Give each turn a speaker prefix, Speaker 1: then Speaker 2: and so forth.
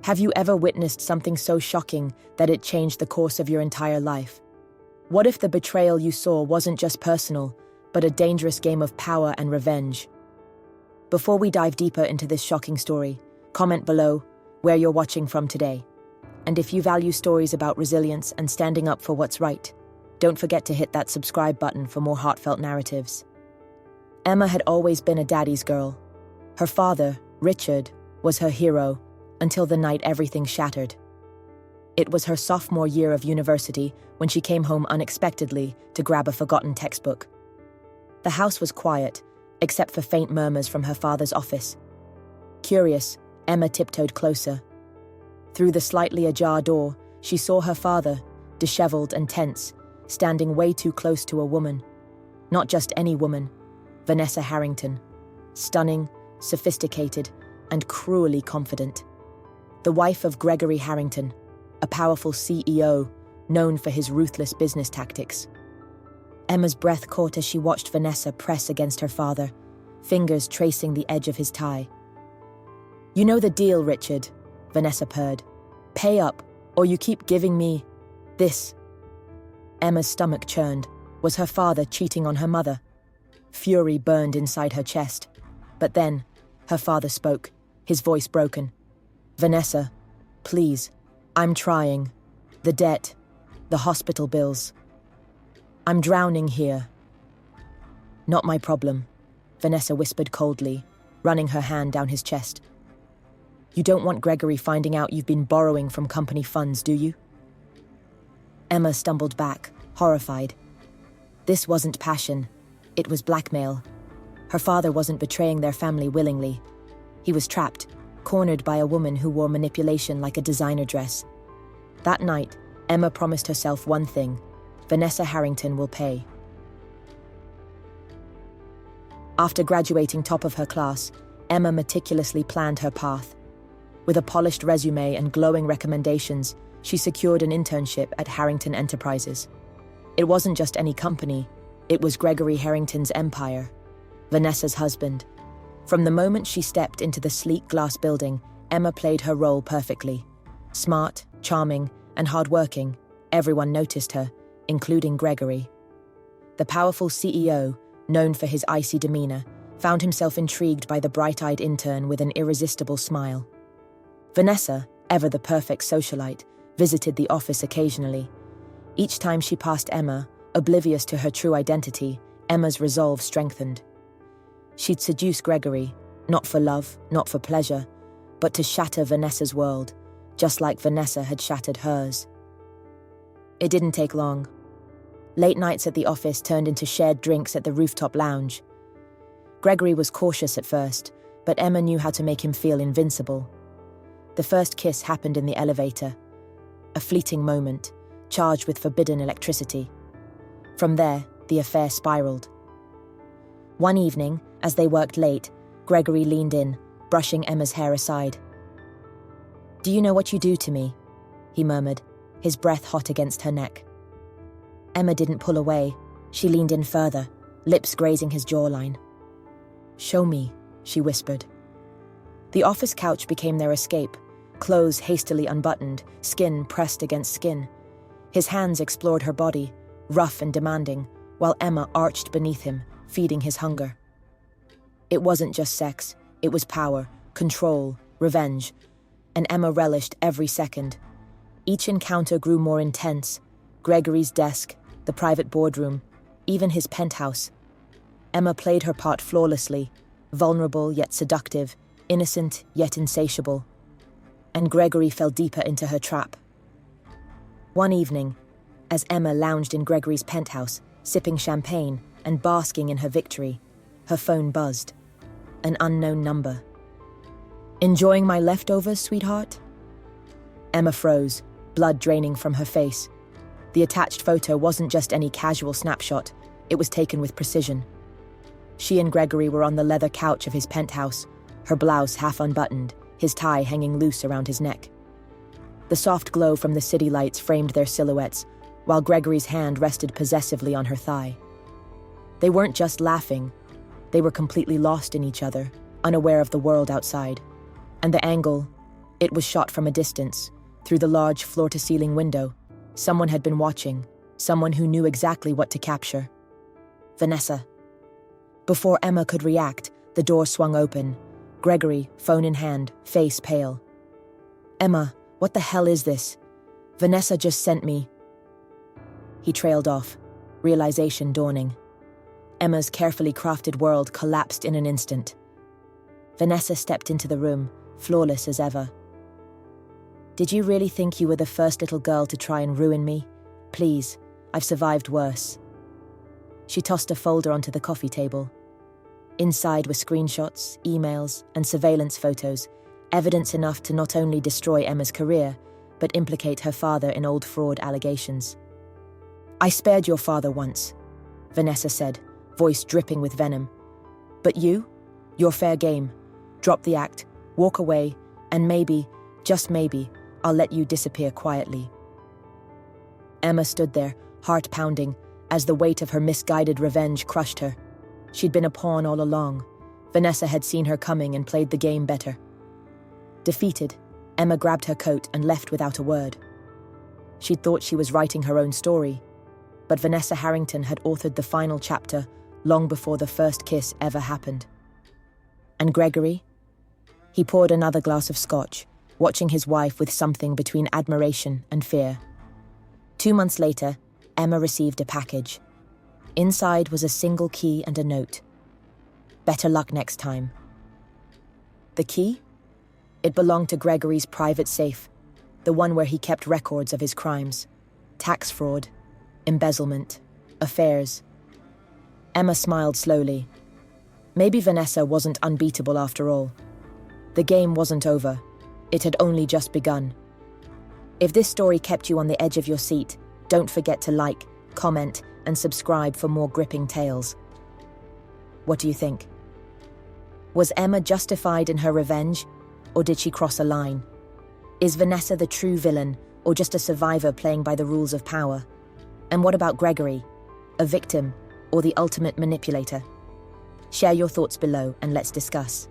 Speaker 1: Have you ever witnessed something so shocking that it changed the course of your entire life? What if the betrayal you saw wasn't just personal, but a dangerous game of power and revenge? Before we dive deeper into this shocking story, comment below where you're watching from today. And if you value stories about resilience and standing up for what's right, don't forget to hit that subscribe button for more heartfelt narratives. Emma had always been a daddy's girl. Her father, Richard, was her hero until the night everything shattered. It was her sophomore year of university when she came home unexpectedly to grab a forgotten textbook. The house was quiet, except for faint murmurs from her father's office. Curious, Emma tiptoed closer. Through the slightly ajar door, she saw her father, disheveled and tense, standing way too close to a woman. Not just any woman, Vanessa Harrington. Stunning, sophisticated, and cruelly confident. The wife of Gregory Harrington, a powerful CEO known for his ruthless business tactics. Emma's breath caught as she watched Vanessa press against her father, fingers tracing the edge of his tie. "You know the deal, Richard," Vanessa purred. "Pay up, or you keep giving me this." Emma's stomach churned. Was her father cheating on her mother? Fury burned inside her chest. But then, her father spoke, his voice broken. "Vanessa, please, I'm trying. The debt, the hospital bills. I'm drowning here." "Not my problem," Vanessa whispered coldly, running her hand down his chest. "You don't want Gregory finding out you've been borrowing from company funds, do you?" Emma stumbled back, horrified. This wasn't passion, it was blackmail. Her father wasn't betraying their family willingly. He was trapped, cornered by a woman who wore manipulation like a designer dress. That night, Emma promised herself one thing: Vanessa Harrington will pay. After graduating top of her class, Emma meticulously planned her path. With a polished resume and glowing recommendations, she secured an internship at Harrington Enterprises. It wasn't just any company, it was Gregory Harrington's empire, Vanessa's husband. From the moment she stepped into the sleek glass building, Emma played her role perfectly. Smart, charming, and hardworking, everyone noticed her, including Gregory. The powerful CEO, known for his icy demeanor, found himself intrigued by the bright-eyed intern with an irresistible smile. Vanessa, ever the perfect socialite, visited the office occasionally. Each time she passed Emma, oblivious to her true identity, Emma's resolve strengthened. She'd seduce Gregory, not for love, not for pleasure, but to shatter Vanessa's world, just like Vanessa had shattered hers. It didn't take long. Late nights at the office turned into shared drinks at the rooftop lounge. Gregory was cautious at first, but Emma knew how to make him feel invincible. The first kiss happened in the elevator, a fleeting moment, charged with forbidden electricity. From there, the affair spiraled. One evening, as they worked late, Gregory leaned in, brushing Emma's hair aside. "Do you know what you do to me?" he murmured, his breath hot against her neck. Emma didn't pull away. She leaned in further, lips grazing his jawline. "Show me," she whispered. The office couch became their escape, clothes hastily unbuttoned, skin pressed against skin. His hands explored her body, rough and demanding, while Emma arched beneath him, feeding his hunger. It wasn't just sex, it was power, control, revenge, and Emma relished every second. Each encounter grew more intense. Gregory's desk, the private boardroom, even his penthouse. Emma played her part flawlessly, vulnerable yet seductive, innocent yet insatiable. And Gregory fell deeper into her trap. One evening, as Emma lounged in Gregory's penthouse, sipping champagne and basking in her victory, her phone buzzed. An unknown number. "Enjoying my leftovers, sweetheart?" Emma froze, blood draining from her face. The attached photo wasn't just any casual snapshot, it was taken with precision. She and Gregory were on the leather couch of his penthouse, her blouse half unbuttoned, his tie hanging loose around his neck. The soft glow from the city lights framed their silhouettes, while Gregory's hand rested possessively on her thigh. They weren't just laughing, they were completely lost in each other, unaware of the world outside. And the angle, It was shot from a distance, through the large floor-to-ceiling window. Someone had been watching, someone who knew exactly what to capture. Vanessa. Before Emma could react, the door swung open. Gregory, phone in hand, face pale. "Emma, what the hell is this? Vanessa just sent me." He trailed off, realization dawning. Emma's carefully crafted world collapsed in an instant. Vanessa stepped into the room, flawless as ever. "Did you really think you were the first little girl to try and ruin me? Please, I've survived worse." She tossed a folder onto the coffee table. Inside were screenshots, emails, and surveillance photos, evidence enough to not only destroy Emma's career, but implicate her father in old fraud allegations. "I spared your father once," Vanessa said, voice dripping with venom. "But you? You're fair game. Drop the act, walk away, and maybe, just maybe, I'll let you disappear quietly." Emma stood there, heart pounding, as the weight of her misguided revenge crushed her. She'd been a pawn all along. Vanessa had seen her coming and played the game better. Defeated, Emma grabbed her coat and left without a word. She'd thought she was writing her own story, but Vanessa Harrington had authored the final chapter long before the first kiss ever happened. And Gregory? He poured another glass of scotch, watching his wife with something between admiration and fear. 2 months later, Emma received a package. Inside was a single key and a note. "Better luck next time." The key? It belonged to Gregory's private safe, the one where he kept records of his crimes. Tax fraud, embezzlement, affairs. Emma smiled slowly. Maybe Vanessa wasn't unbeatable after all. The game wasn't over. It had only just begun. If this story kept you on the edge of your seat, don't forget to like, comment, and subscribe for more gripping tales. What do you think? Was Emma justified in her revenge, or did she cross a line? Is Vanessa the true villain, or just a survivor playing by the rules of power? And what about Gregory? A victim, or the ultimate manipulator? Share your thoughts below and let's discuss.